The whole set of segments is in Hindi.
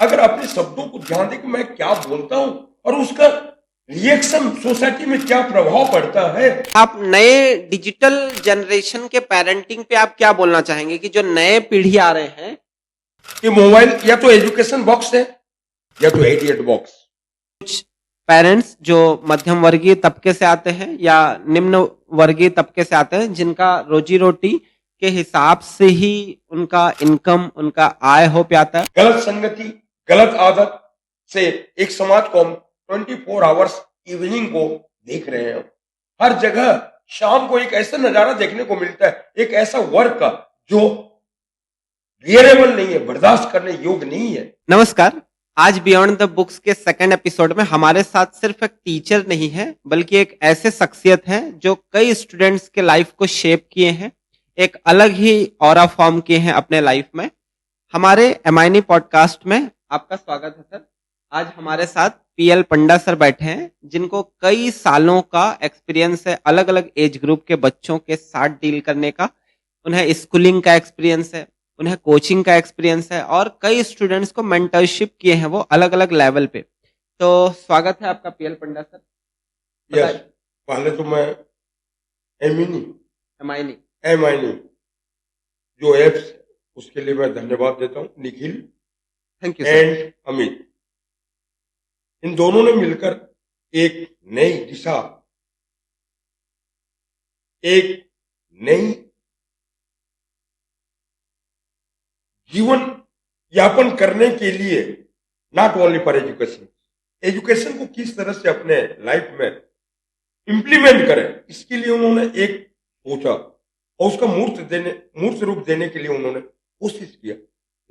अगर अपने शब्दों को ध्यान दे कि मैं क्या बोलता हूं और उसका रिएक्शन सोसाइटी में क्या प्रभाव पड़ता है। आप नए डिजिटल जनरेशन के पेरेंटिंग पे आप क्या बोलना चाहेंगे कि जो नए पीढ़ी आ रहे हैं कि मोबाइल या तो एजुकेशन बॉक्स है या तो इडियट बॉक्स। कुछ पेरेंट्स जो मध्यम वर्गीय तबके से आते हैं या निम्न वर्गीय तबके से आते हैं जिनका रोजी रोटी के हिसाब से ही उनका इनकम उनका आय हो पाता है। गलत संगति, गलत आदत से एक समाज को हम 24 आवर्स इवनिंग को देख रहे हैं। हर जगह शाम को एक ऐसा नजारा देखने को मिलता है, एक ऐसा वर्क का जो बियरेबल नहीं है, बर्दाश्त करने योग्य नहीं है। नमस्कार, आज बियॉन्ड द बुक्स के सेकंड एपिसोड में हमारे साथ सिर्फ एक टीचर नहीं है बल्कि एक ऐसे शख्सियत है जो कई स्टूडेंट्स के लाइफ को शेप किए हैं, एक अलग ही ऑरा फॉर्म किए हैं अपने लाइफ में। हमारे एमआईनी पॉडकास्ट में आपका स्वागत है सर। आज हमारे साथ पीएल पंडा सर बैठे हैं जिनको कई सालों का एक्सपीरियंस है अलग अलग एज ग्रुप के बच्चों के साथ डील करने का। उन्हें स्कूलिंग का एक्सपीरियंस है, उन्हें कोचिंग का एक्सपीरियंस है और कई स्टूडेंट्स को मेंटरशिप किए हैं वो अलग अलग लेवल पे। तो स्वागत है आपका पीएल पंडा सर। यस, पहले तो मैं एमआईनी एमआईनी जो एप्स उसके लिए मैं धन्यवाद देता हूं, Nikhil thank you and Amit. इन दोनों ने मिलकर एक नई दिशा, एक नई जीवन यापन करने के लिए, not only for education, education को किस तरह से अपने लाइफ में इंप्लीमेंट करें, इसके लिए उन्होंने एक सोचा और उसका मूर्त रूप देने के लिए उन्होंने कोशिश किया।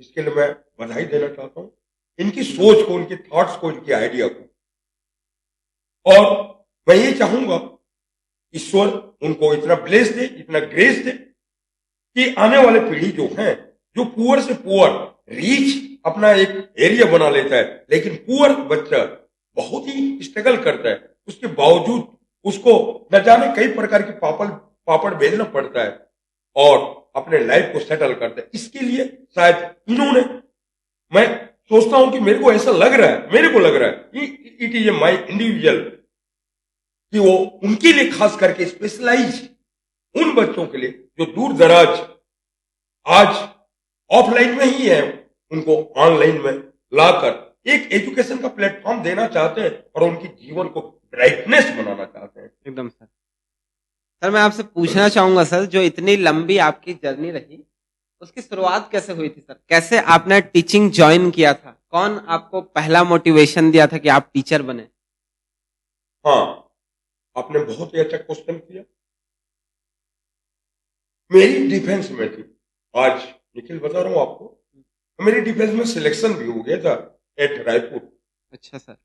इसके लिए मैं बधाई देना चाहता हूँ, इनकी सोच को, इनके थॉट्स को, इनकी आइडिया को। और मैं ये चाहूंगा ईश्वर उनको इतना ब्लेस दे, इतना ग्रेस दे कि आने वाले पीढ़ी जो है, जो पुअर से पुअर रीच अपना एक एरिया बना लेता है, लेकिन पुअर बच्चा बहुत ही स्ट्रगल करता है, उसके बावजूद उसको न जाने कई प्रकार के पापड़ बेलना पड़ता है और अपने लाइफ को सेटल करता है। इसके लिए शायद इन्होंने, मैं सोचता हूं कि मेरे को लग रहा है it is a my individual कि वो उनके लिए खास करके स्पेशलाइज उन बच्चों के लिए जो दूर दराज आज ऑफलाइन में ही है, उनको ऑनलाइन में लाकर एक एजुकेशन का प्लेटफॉर्म देना चाहते हैं और उनकी जीवन को ब्राइटनेस बनाना चाहते हैं। एकदम सर। सर मैं आपसे पूछना चाहूंगा सर, जो इतनी लंबी आपकी जर्नी रही उसकी शुरुआत कैसे हुई थी सर? कैसे आपने टीचिंग ज्वाइन किया था? कौन आपको पहला मोटिवेशन दिया था कि आप टीचर बने? हाँ, आपने बहुत ही अच्छा क्वेश्चन किया। मेरी डिफेंस में थी, आज निखिल बता रहा हूं आपको, मेरी डिफेंस में सिलेक्शन भी हो गया था एट रायपुर। अच्छा सर।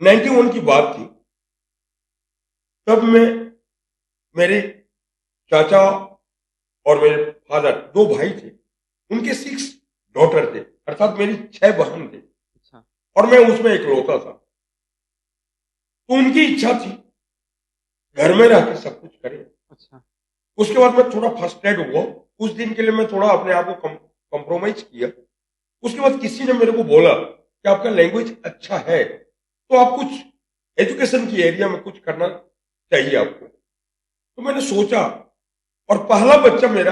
91 की बात थी। तब मैं, मेरे चाचा और मेरे फादर, दो भाई थे, उनके 6 डॉटर थे, अर्थात मेरी 6 बहन थे। अच्छा। और मैं उसमें इकलौता था। तो उनकी इच्छा थी घर में रह के सब कुछ करें। अच्छा। उसके बाद मैं थोड़ा फ्रस्ट्रेट हुआ, कुछ दिन के लिए मैं थोड़ा अपने आप को कॉम्प्रोमाइज किया। उसके बाद किसी ने मेरे को बोला कि आपका लैंग्वेज अच्छा है तो आप कुछ एजुकेशन की एरिया में कुछ करना चाहिए आपको। तो मैंने सोचा, और पहला बच्चा मेरा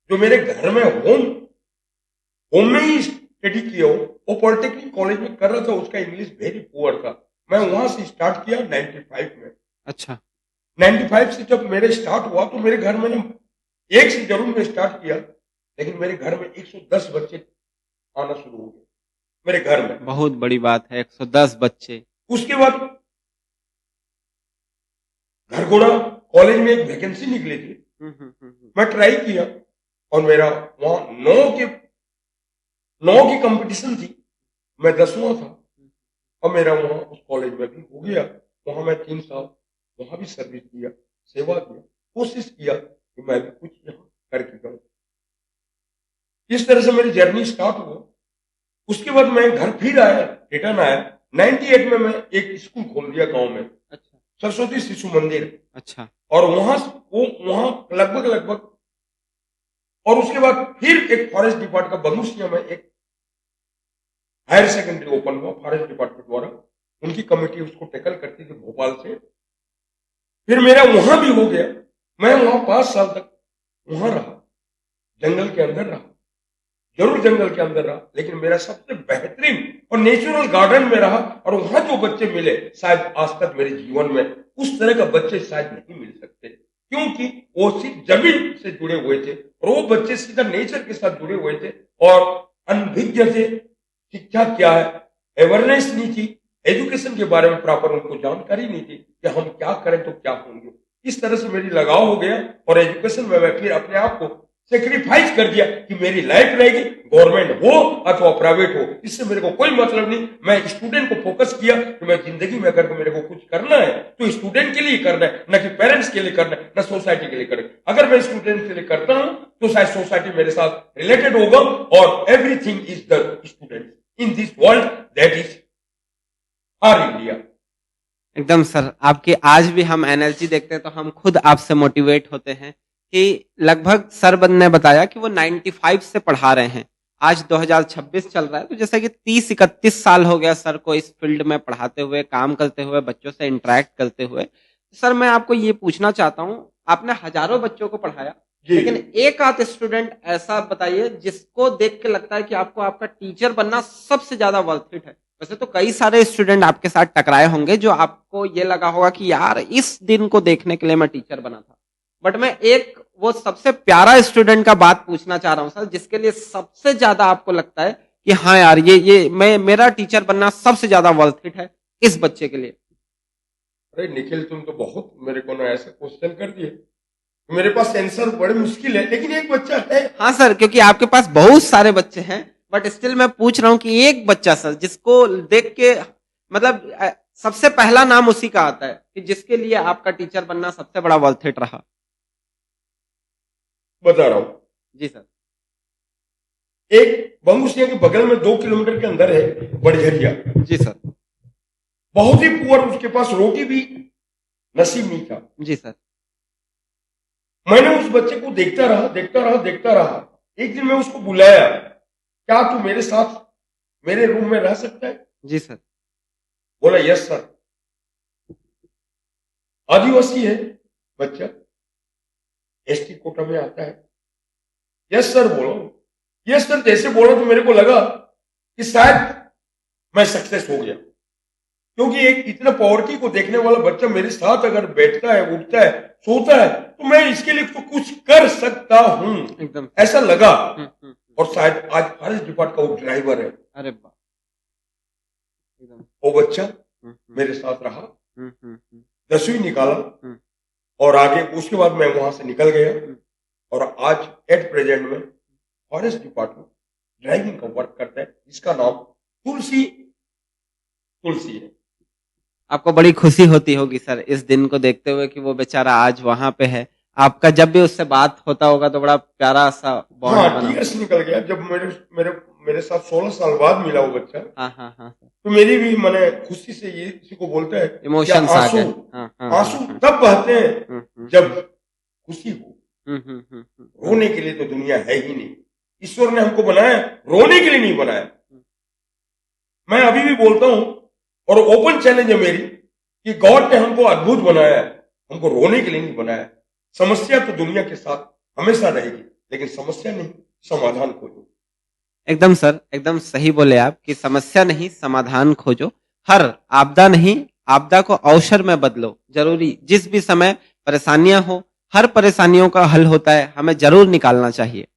जो मेरे घर में होम में ही स्टडी किया हो, वो पॉलिटेक्निक कॉलेज में कर रहा था, उसका इंग्लिश वेरी पुअर था। मैं वहां से स्टार्ट किया 95 में। अच्छा। 95 से जब मेरे स्टार्ट हुआ तो मेरे घर में ना, एक से जरूर मैं स्टार्ट किया, लेकिन मेरे घर में 110 बच्चे आना शुरू हो गए मेरे घर में। बहुत बड़ी बात है, 110 बच्चे। उसके बाद घरघोड़ा कॉलेज में एक वैकेंसी निकली थी, मैं ट्राई किया और मेरा वहां 9 की कंपटीशन थी, मैं 10वां था और मेरा वहां उस कॉलेज में भी हो गया। वहां मैं 3 साल वहां भी सर्विस दिया, सेवा दिया, कोशिश किया कि मैं भी कुछ यहाँ करके जाऊं। इस तरह से मेरी जर्नी स्टार्ट हुआ। उसके बाद मैं घर फिर आया, रिटर्न आया। 98 में मैं एक स्कूल खोल दिया गांव में। अच्छा। सरस्वती शिशु मंदिर। अच्छा। और वहां लगभग और उसके बाद फिर एक फॉरेस्ट डिपार्टमेंट का बंगुसिया में एक हायर सेकेंडरी ओपन हुआ फॉरेस्ट डिपार्टमेंट द्वारा, उनकी कमेटी उसको टैकल करती थी भोपाल से। फिर मेरा वहां भी हो गया, मैं वहां 5 साल तक वहां रहा, जंगल के अंदर रहा, जरूर जंगल के अंदर रहा, लेकिन मेरा सबसे बेहतरीन और नेचुरल गार्डन में रहा। और वहां जो बच्चे मिले, शायद आज तक मेरे जीवन में उस तरह का बच्चे शायद नहीं मिल सकते, क्योंकि वो सिर्फ जमीन से जुड़े हुए थे और वो बच्चे सीधा नेचर के साथ जुड़े हुए थे और अनभिज्ञ थे। शिक्षा क्या है, अवेयरनेस नहीं थी, एजुकेशन के बारे में प्रॉपर उनको जानकारी नहीं थी कि हम क्या करें तो क्या होंगे। इस तरह से मेरी लगाव हो गया और एजुकेशन में मैं फिर अपने आप को सेक्रीफाइस कर दिया कि मेरी लाइफ रहेगी, गवर्नमेंट हो अथवा प्राइवेट हो, इससे मेरे को कोई मतलब नहीं। मैं स्टूडेंट को फोकस किया कि मैं जिंदगी में अगर मेरे को कुछ करना है तो स्टूडेंट के लिए करना है, न कि पेरेंट्स के लिए करना है, न सोसाइटी के लिए करना है। अगर मैं स्टूडेंट के लिए करता हूं तो शायद सोसाइटी मेरे साथ रिलेटेड होगा और everything is the student in this world, that is R India. एकदम सर, आपकी आज भी हम एनर्जी देखते हैं तो हम खुद आपसे मोटिवेट होते हैं कि लगभग सर ने बताया कि वो 95 से पढ़ा रहे हैं। आज 2026 चल रहा है, तो जैसा कि 30-31 साल हो गया सर को इस फील्ड में पढ़ाते हुए, काम करते हुए, बच्चों से इंटरेक्ट करते हुए। सर मैं आपको ये पूछना चाहता हूँ, आपने हजारों बच्चों को पढ़ाया, लेकिन एक आध स्टूडेंट ऐसा बताइए जिसको देख के लगता है कि आपको आपका टीचर बनना सबसे ज्यादा वर्थ इट है। वैसे तो कई सारे स्टूडेंट आपके साथ टकराए होंगे जो आपको ये लगा होगा कि यार इस दिन को देखने के लिए मैं टीचर बना था, बट मैं एक वो सबसे प्यारा स्टूडेंट का बात पूछना चाह रहा हूं सर, जिसके लिए सबसे ज्यादा आपको लगता है कि हाँ यार ये मैं मेरा टीचर बनना सबसे ज्यादा वर्थ इट है इस बच्चे के लिए। अरे निखिल, तुम तो बहुत मेरे को ना ऐसे क्वेश्चन कर दिए, मेरे पास आंसर बड़े मुश्किल है, लेकिन एक बच्चा है। हाँ सर, क्योंकि आपके पास बहुत सारे बच्चे हैं, बट स्टिल मैं पूछ रहा हूँ कि एक बच्चा सर जिसको देख के मतलब सबसे पहला नाम उसी का आता है कि जिसके लिए आपका टीचर बनना सबसे बड़ा वर्थ इट रहा। बता रहा हूं, जी सर। एक बंगुसिया के बगल में 2 किलोमीटर के अंदर है बड़झरिया। जी सर। बहुत ही पुअर, उसके पास रोटी भी नसीब नहीं था। जी सर। मैंने उस बच्चे को देखता रहा, देखता रहा, देखता रहा। एक दिन मैं उसको बुलाया, क्या तू मेरे साथ मेरे रूम में रह सकता है? जी सर। बोला यस सर। आदिवासी है बच्चा, एसटी कोटा में आता है। यस सर बोलो, यस सर जैसे बोला तो मेरे को लगा कि शायद मैं सक्सेस हो गया, क्योंकि एक इतना पॉवर्टी को देखने वाला बच्चा मेरे साथ अगर बैठता है, उठता है, सोता है, तो मैं इसके लिए तो कुछ कर सकता हूं, एकदम ऐसा लगा। हम्म। और शायद आज फॉरेस्ट डिपार्टमेंट का वो ड्राइवर है। अरे वाह, एकदम। वो बच्चा मेरे साथ रहा, हम्म। 10वीं निकाला और आगे उसके बाद मैं वहां से निकल गया और आज एट प्रेजेंट में फॉरेस्ट डिपार्टमेंट ड्राइविंग का वर्क करता है, जिसका नाम तुलसी है। आपको बड़ी खुशी होती होगी सर इस दिन को देखते हुए कि वो बेचारा आज वहां पे है। आपका जब भी उससे बात होता होगा तो बड़ा प्यारा सा बॉन्ड हाँ, बना। टीएस निकल गया जब मेरे मेरे मेरे साथ 16 साल बाद मिला वो बच्चा। हाँ। तो मेरी भी मैंने खुशी से, ये किसी को बोलते हैं इमोशंस आ गए। आंसू तब बहते हैं जब खुशी हो। रोने के लिए तो दुनिया है ही नहीं, ईश्वर ने हमको बनाया रोने के लिए नहीं बनाया। मैं अभी भी बोलता हूं और ओपन चैलेंज है मेरी कि गॉड ने हमको अद्भुत बनाया है, हमको रोने के लिए नहीं बनाया। समस्या तो दुनिया के साथ हमेशा रहेगी, लेकिन समस्या नहीं, समाधान खोजो। एकदम सर, एकदम सही बोले आप कि समस्या नहीं समाधान खोजो। हर आपदा नहीं, आपदा को अवसर में बदलो। जरूरी जिस भी समय परेशानियां हो, हर परेशानियों का हल होता है, हमें जरूर निकालना चाहिए।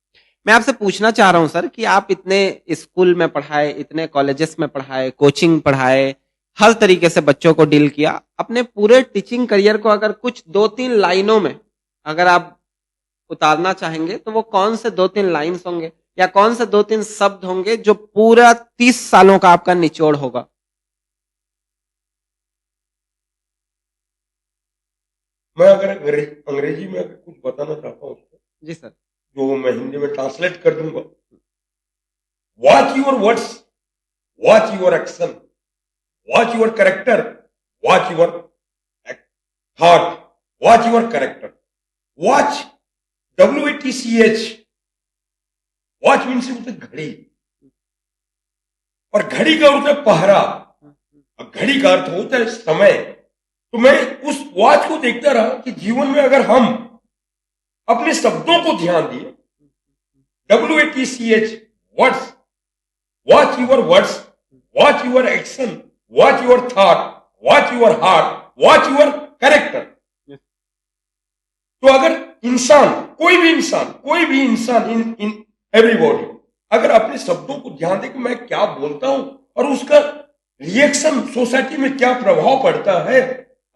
मैं आपसे पूछना चाह रहा हूं सर कि आप इतने स्कूल में पढ़ाए, इतने कॉलेजेस में पढ़ाए, कोचिंग पढ़ाए, हर तरीके से बच्चों को डील किया। अपने पूरे टीचिंग करियर को अगर कुछ 2-3 लाइनों में अगर आप उतारना चाहेंगे तो वो कौन से 2-3 लाइन्स होंगे या कौन से 2-3 शब्द होंगे जो पूरा 30 सालों का आपका निचोड़ होगा? मैं अगर अंग्रेजी में अगर कुछ बताना चाहता हूँ जी सर। जो मैं हिंदी में ट्रांसलेट कर दूंगा। Watch your words, watch your action, watch your character, watch your thought, watch your character. Watch, WATCH, watch means घड़ी। और घड़ी का अर्थ है पहरा, और घड़ी का अर्थ होता है समय। तो मैं उस वॉच को देखता रहा कि जीवन में अगर हम अपने शब्दों को ध्यान दिए, WATCH, words, watch your words, watch your action, watch your thought, watch your heart, watch your character. तो अगर इंसान, कोई भी इंसान इन एवरीबॉडी अगर अपने शब्दों को ध्यान दे कि मैं क्या बोलता हूं और उसका रिएक्शन सोसाइटी में क्या प्रभाव पड़ता है,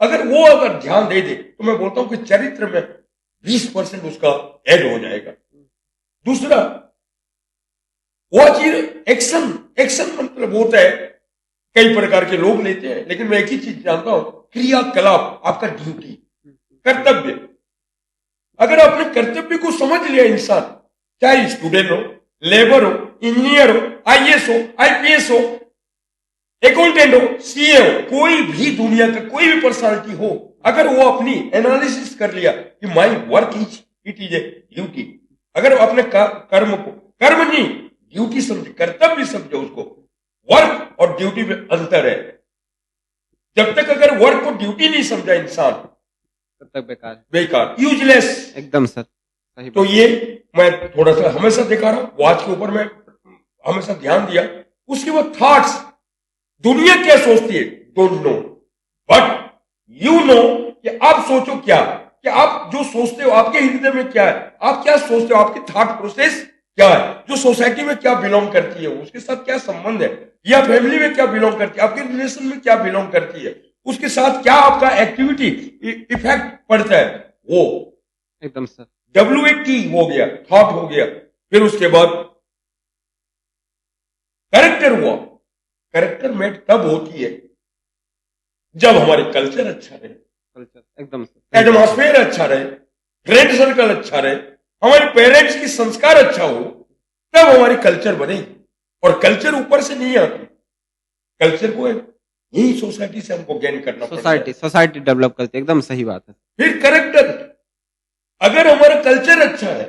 अगर ध्यान दे तो मैं बोलता हूं कि चरित्र में 20% उसका ऐड हो जाएगा। दूसरा, वॉच एक्शन, एक्शन मतलब होता है कई प्रकार के लोग लेते हैं, लेकिन मैं एक ही चीज जानता हूं, क्रियाकलाप, आपका ड्यूटी, कर्तव्य। अगर आपने कर्तव्य को समझ लिया इंसान, चाहे स्टूडेंट हो, लेबर हो, इंजीनियर हो, IAS हो, IPS हो, अकाउंटेंट हो, CA हो, कोई भी दुनिया का कोई भी पर्सनालिटी हो, अगर वो अपनी एनालिसिस कर लिया कि my work it is a duty, अगर अपने कर्म को कर्म नहीं ड्यूटी समझे, कर्तव्य समझे, उसको वर्क और ड्यूटी में अंतर है। जब तक अगर वर्क को ड्यूटी नहीं समझा इंसान, तब तक बेकार, यूजलेस, एकदम सर, सही तो बात। ये मैं थोड़ा सा हमेशा दिखा रहा हूं, वॉच के ऊपर मैं हमेशा ध्यान दिया। उसके बाद थॉट्स, दुनिया क्या सोचती है, don't know, but you know कि आप सोचो क्या, कि आप जो सोचते हो आपके हृदय में क्या है, आप क्या सोचते हो, आपकी थॉट प्रोसेस क्या है, जो सोसाइटी में क्या बिलोंग करती है, उसके साथ क्या संबंध है, या फैमिली में क्या बिलोंग करती है, आपके रिलेशन में क्या बिलोंग करती है, उसके साथ क्या आपका एक्टिविटी इफेक्ट पड़ता है, वो एकदम सर। WAT हो गया, थॉट हो गया। फिर उसके बाद कैरेक्टर हुआ। कैरेक्टर मेट तब होती है जब हमारे कल्चर अच्छा रहे, कल्चर एकदम सर, एटमॉस्फेयर अच्छा रहे, फ्रेंड सर्कल अच्छा रहे, हमारे पेरेंट्स की संस्कार अच्छा हो, तब हमारी कल्चर बनेगी। और कल्चर ऊपर से नहीं आती, कल्चर को यही सोसाइटी से हमको गेन करना पड़ता है। सोसाइटी डेवलप करती है, एकदम सही बात है। फिर कैरेक्टर, अगर हमारा कल्चर अच्छा है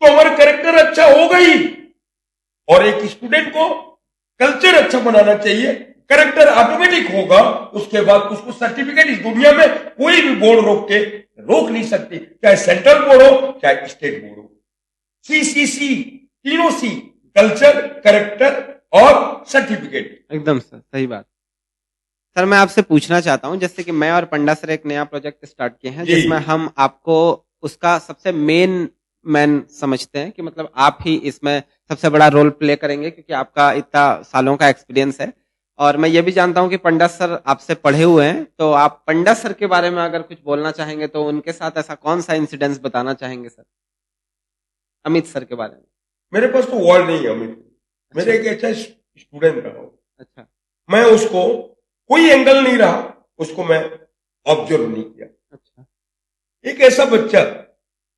तो हमारा कैरेक्टर अच्छा होगा ही। और एक स्टूडेंट को कल्चर अच्छा बनाना चाहिए, कैरेक्टर ऑटोमेटिक होगा, उसके बाद उसको सर्टिफिकेट इस दुनिया में कोई भी बोर्ड रोक नहीं सकती, चाहे सेंट्रल बोर्ड हो चाहे स्टेट बोर्ड हो। CCC, तीनों C, कल्चर, कैरेक्टर और सर्टिफिकेट। एकदम सर, सही बात। सर मैं आपसे पूछना चाहता हूं, जैसे कि मैं और पंडा सर एक नया प्रोजेक्ट स्टार्ट किए हैं, जिसमें हम आपको उसका सबसे मैन समझते हैं कि मतलब आप ही इसमें सबसे बड़ा रोल प्ले करेंगे, क्योंकि आपका इतना सालों का एक्सपीरियंस है। और मैं ये भी जानता हूं कि पंडा सर आपसे पढ़े हुए हैं, तो आप पंडा सर के बारे में अगर कुछ बोलना चाहेंगे तो उनके साथ ऐसा कौन सा इंसिडेंस बताना चाहेंगे सर, अमित सर के बारे में? मेरे पास तो वर्ड नहीं है अमित, मेरे एक अच्छा स्टूडेंट रहा। अच्छा, मैं उसको कोई एंगल नहीं रहा, उसको मैं ऑब्जर्व नहीं किया। अच्छा, एक ऐसा बच्चा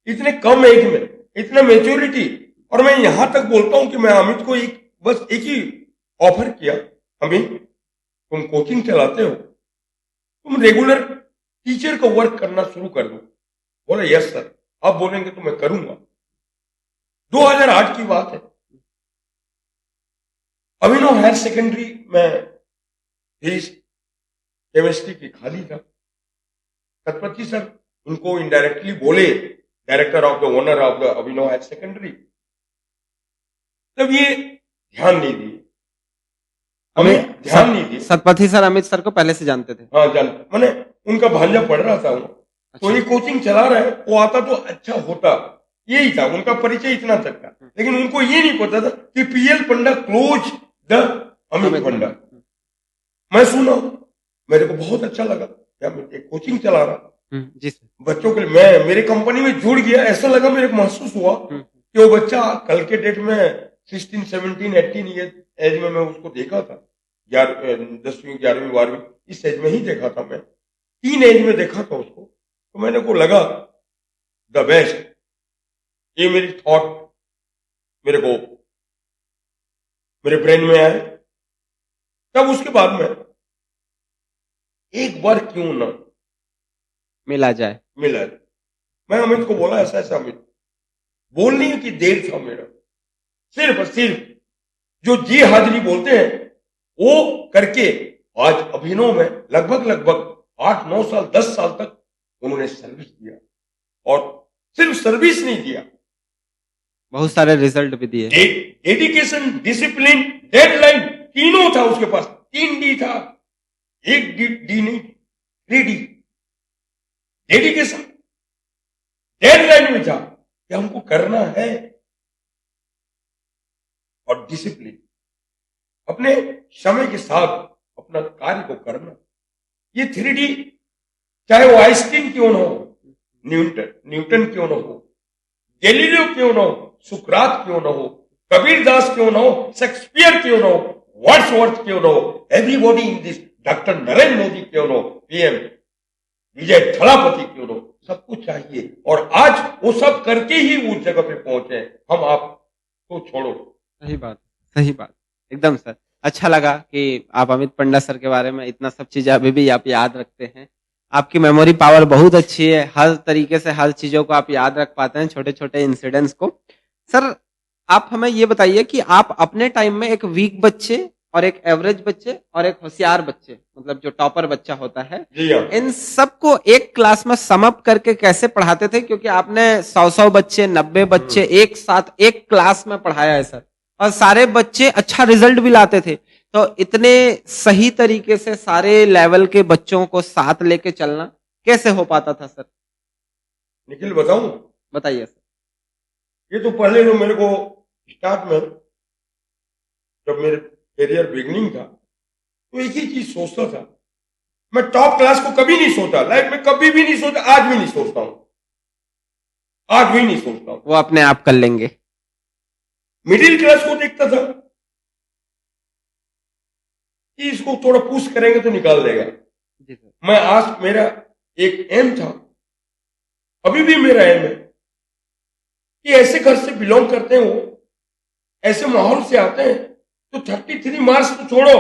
इतने कम एज में इतना मेच्योरिटी, और मैं यहां तक बोलता हूं कि मैं अमित को बस एक ही ऑफर किया, अमित तुम कोचिंग चलाते हो, तुम रेगुलर टीचर का वर्क करना शुरू कर दो। बोला यस सर, आप बोलेंगे तो मैं करूंगा। 2008 की बात है, अभिनव हायर सेकेंडरी में केमिस्ट्री की खाली था। सतपति सर उनको इनडायरेक्टली बोले, director of the owner of the Abhinav higher secondary, तब ये ध्यान नहीं दिए, हमें ध्यान नहीं दिए। सतपति सर अमित सर को पहले से जानते थे? हाँ जानते, मैंने उनका भांजा पढ़ रहा था वो, तो ये कोचिंग चला रहा है, वो आता तो अच्छा होता, यही था उनका परिचय, इतना तक था। लेकिन उनको ये नहीं पता था कि PL Panda close the Amit Panda. मैं सुना, मेरे को बहुत अच्छा लगा, क्या एक कोचिंग चला रहा जी सर, बच्चों के लिए, मैं मेरी कंपनी में जुड़ गया, ऐसा लगा, मेरे को महसूस हुआ कि वो बच्चा कल के डेट में 16, 17, 18 ईयर एज में मैं उसको देखा था, 10वीं 11वीं 12वीं इस एज में ही देखा था, मैं 3 एज में देखा था उसको। तो मैंने को लगा द बेस्ट, ये मेरी थॉट मेरे ब्रेन में आए। तब उसके बाद में एक बार क्यों ना मिला जाए। मैं अमित को बोला ऐसा ऐसा, अमित बोलने की देर था मेरा, सिर्फ जो जी हाजिरी बोलते हैं वो करके आज अभिनव में लगभग 8 9 साल 10 साल तक उन्होंने सर्विस दिया, और सिर्फ सर्विस नहीं दिया, बहुत सारे रिजल्ट भी दिए। डेडिकेशन, डिसिप्लिन, डेडलाइन, तीनों था उसके पास। 3D था, एक डी नहीं, 3D। डेडिकेशन, डेडलाइन में था कि हमको करना है, और डिसिप्लिन, अपने समय के साथ अपना कार्य को करना। ये 3D, चाहे वो आइंस्टीन क्यों ना हो, न्यूटन क्यों ना हो, गैलीलियो क्यों ना हो, सुकरात क्यों ना हो, कबीरदास क्यों ना हो, शेक्सपियर क्यों ना हो, वर्ड्सवर्थ क्यों ना हो, everybody in this, doctor Narendra Modi क्यों ना हो, पीएम विजय थलापति क्यों ना हो, सबको चाहिए। और आज वो सब करके ही उस जगह पे पहुंचे। हम आप तो छोड़ो। सही बात, सही बात, एकदम सर। अच्छा लगा कि आप अमित पंडा सर के बारे में इतना सब चीजें अभी भी आप याद रखते हैं। आपकी मेमोरी पावर बहुत अच्छी है, हर तरीके से हर चीजों को आप याद रख पाते हैं, छोटे छोटे इंसिडेंट्स को। सर, आप हमें ये बताइए कि आप अपने टाइम में एक वीक बच्चे और एक एवरेज बच्चे और एक होशियार बच्चे, मतलब जो टॉपर बच्चा होता है, जी हाँ। इन सबको एक क्लास में सम अप करके कैसे पढ़ाते थे? क्योंकि आपने 100 बच्चे, 90 बच्चे एक साथ एक क्लास में पढ़ाया है सर, और सारे बच्चे अच्छा रिजल्ट भी लाते थे। तो इतने सही तरीके से सारे लेवल के बच्चों को साथ लेके चलना कैसे हो पाता था सर? निखिल बताऊं, बताइए सर। ये तो पहले जो मेरे को स्टार्ट में, जब मेरे करियर बिगनिंग था, तो एक ही चीज सोचता था, मैं टॉप क्लास को कभी नहीं सोचा, लाइफ में कभी भी नहीं सोचा, आज भी नहीं सोचता हूं, आज भी नहीं सोचता हूं। वो अपने आप कर लेंगे। मिडिल क्लास को देखता था कि इसको थोड़ा पुश करेंगे तो निकाल देगा। जी सर। मैं आज, मेरा एक एम था, अभी भी मेरा एम है कि ऐसे घर से बिलोंग करते हो, ऐसे माहौल से आते हैं, तो 33 मार्क्स तो छोड़ो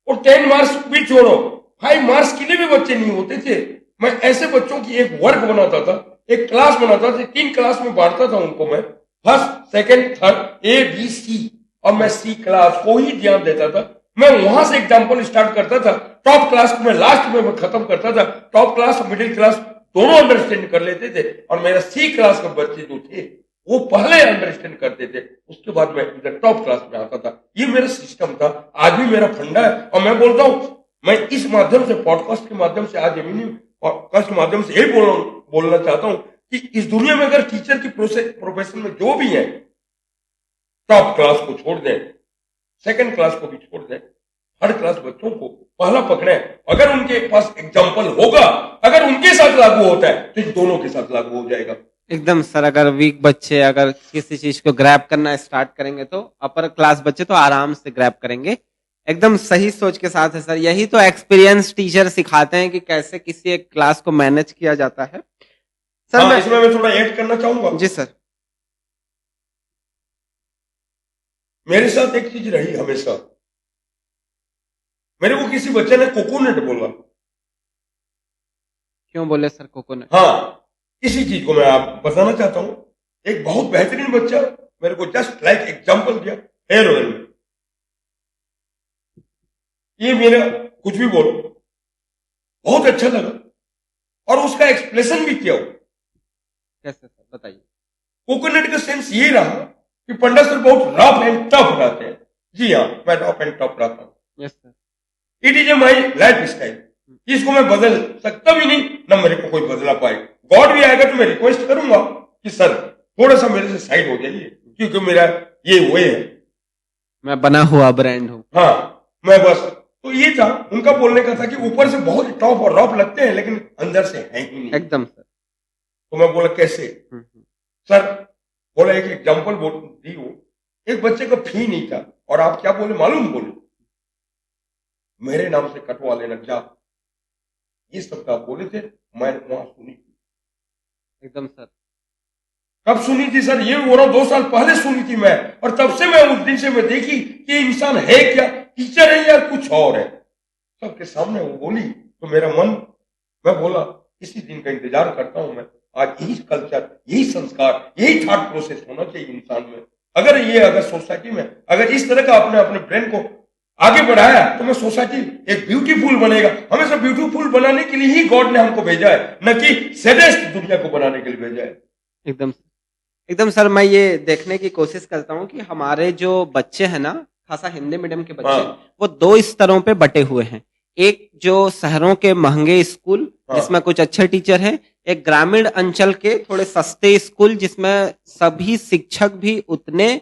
और 10 मार्क्स भी छोड़ो, 5 मार्क्स के लिए भी बच्चे नहीं होते थे। मैं ऐसे बच्चों की एक वर्ग बनाता था, एक क्लास बनाता था, 3 क्लास में बांटता था उनको मैं, first second third, A B C, और मैं सी क्लास को ही ध्यान देता था। मैं वहां से एग्जाम्पल स्टार्ट करता था, टॉप क्लास को मैं लास्ट में मैं खत्म करता था। टॉप क्लास और मिडिल क्लास दोनों अंडरस्टैंड कर लेते थे, और मेरा सी क्लास के बच्चे जो थे वो पहले अंडरस्टैंड करते थे, उसके बाद मैं इधर टॉप क्लास में आता था। ये मेरा सिस्टम था, आज भी मेरा फंडा है। और मैं बोलता हूं, मैं इस माध्यम से, पॉडकास्ट के माध्यम से, आज एमिनी पॉडकास्ट के माध्यम से यही बोलना चाहता हूं कि इस दुनिया में अगर टीचर की प्रोफेशन में जो भी है, टॉप क्लास को छोड़ दें, सेकंड क्लास को भी छोड़ दें, थर्ड क्लास बच्चों को पहला पकड़े। अगर उनके पास एग्जाम्पल होगा, अगर उनके साथ लागू होता है तो दोनों के साथ लागू हो जाएगा। एकदम सर, अगर वीक बच्चे अगर किसी चीज को ग्रैब करना स्टार्ट करेंगे तो अपर क्लास बच्चे तो आराम से ग्रैब करेंगे। एकदम सही सोच के साथ है सर। यही तो एक्सपीरियंस टीचर सिखाते हैं कि कैसे किसी एक क्लास को मैनेज किया जाता है सर। हाँ, इसमें मैं थोड़ा ऐड करना चाहूंगा। जी सर। मेरे साथ एक चीज रही हमेशा, मेरे को किसी बच्चे ने कोकोनट बोला। क्यों बोले सर कोकोनट? हाँ, इसी चीज को मैं आप बताना चाहता हूं। एक बहुत बेहतरीन बच्चा मेरे को जस्ट लाइक एग्जांपल दिया, हेयर ऑयल में। ये मेरा कुछ भी बोलो, बहुत अच्छा लगा, और उसका एक्सप्लेशन भी किया। कैसे सर, बताइए। कोकोनट का सेंस ये रहा कि पंडित सर बहुत रफ एंड टफ रहते हैं। जी हाँ, मैं रफ एंड टफ रहता हूँ। Yes sir. It is a my life style, इसको मैं बदल सकता भी नहीं, ना मेरे को कोई बदला पाए। गॉड भी आएगा तो मैं रिक्वेस्ट करूंगा कि सर थोड़ा सा मेरे से साइड हो जाइए, क्योंकि मेरा ये वे है, मैं बना हुआ ब्रांड हूँ। हाँ, मैं बस, तो ये था उनका बोलने का था कि ऊपर से बहुत टॉप और रफ लगते हैं, लेकिन अंदर से है ही नहीं। एकदम सर। तो मैं बोला कैसे? सर बोला एक एग्जाम्पल दी हो, एक बच्चे का फी नहीं था, और आप क्या बोले मालूम? बोले मेरे नाम से कटवा लेना जा। ये शब्द आप बोले थे, मैंने वहां सुनी थी। एकदम सर। कब सुनी थी सर? ये वो 2 साल पहले सुनी थी मैं, और तब से मैं उस दिन से मैं देखी कि इंसान है क्या, टीचर है या कुछ और है। सबके सामने वो बोली तो मेरा मन, मैं बोला इसी दिन का इंतजार करता हूं मैं। आज यही कल्चर, यही संस्कार, यही थॉट प्रोसेस होना चाहिए इंसान में। अगर सोसाइटी में अगर इस तरह का आपने अपने ब्रेन को आगे बढ़ाया तो मैं सोसाइटी एक ब्यूटीफुल बनेगा। हमेशा ब्यूटीफुल बनाने के लिए ही गॉड ने हमको भेजा है, न कि सैडेस्ट दुनिया को बनाने के लिए भेजा है। एकदम एकदम सर, मैं ये देखने की कोशिश करता हूँ कि हमारे जो बच्चे हैं ना, खासा हिंदी मीडियम के बच्चे, हाँ वो दो स्तरों पे बटे हुए हैं। एक जो शहरों के महंगे स्कूल हाँ जिसमें कुछ अच्छे टीचर हैं, एक ग्रामीण अंचल के थोड़े सस्ते स्कूल जिसमें सभी शिक्षक भी उतने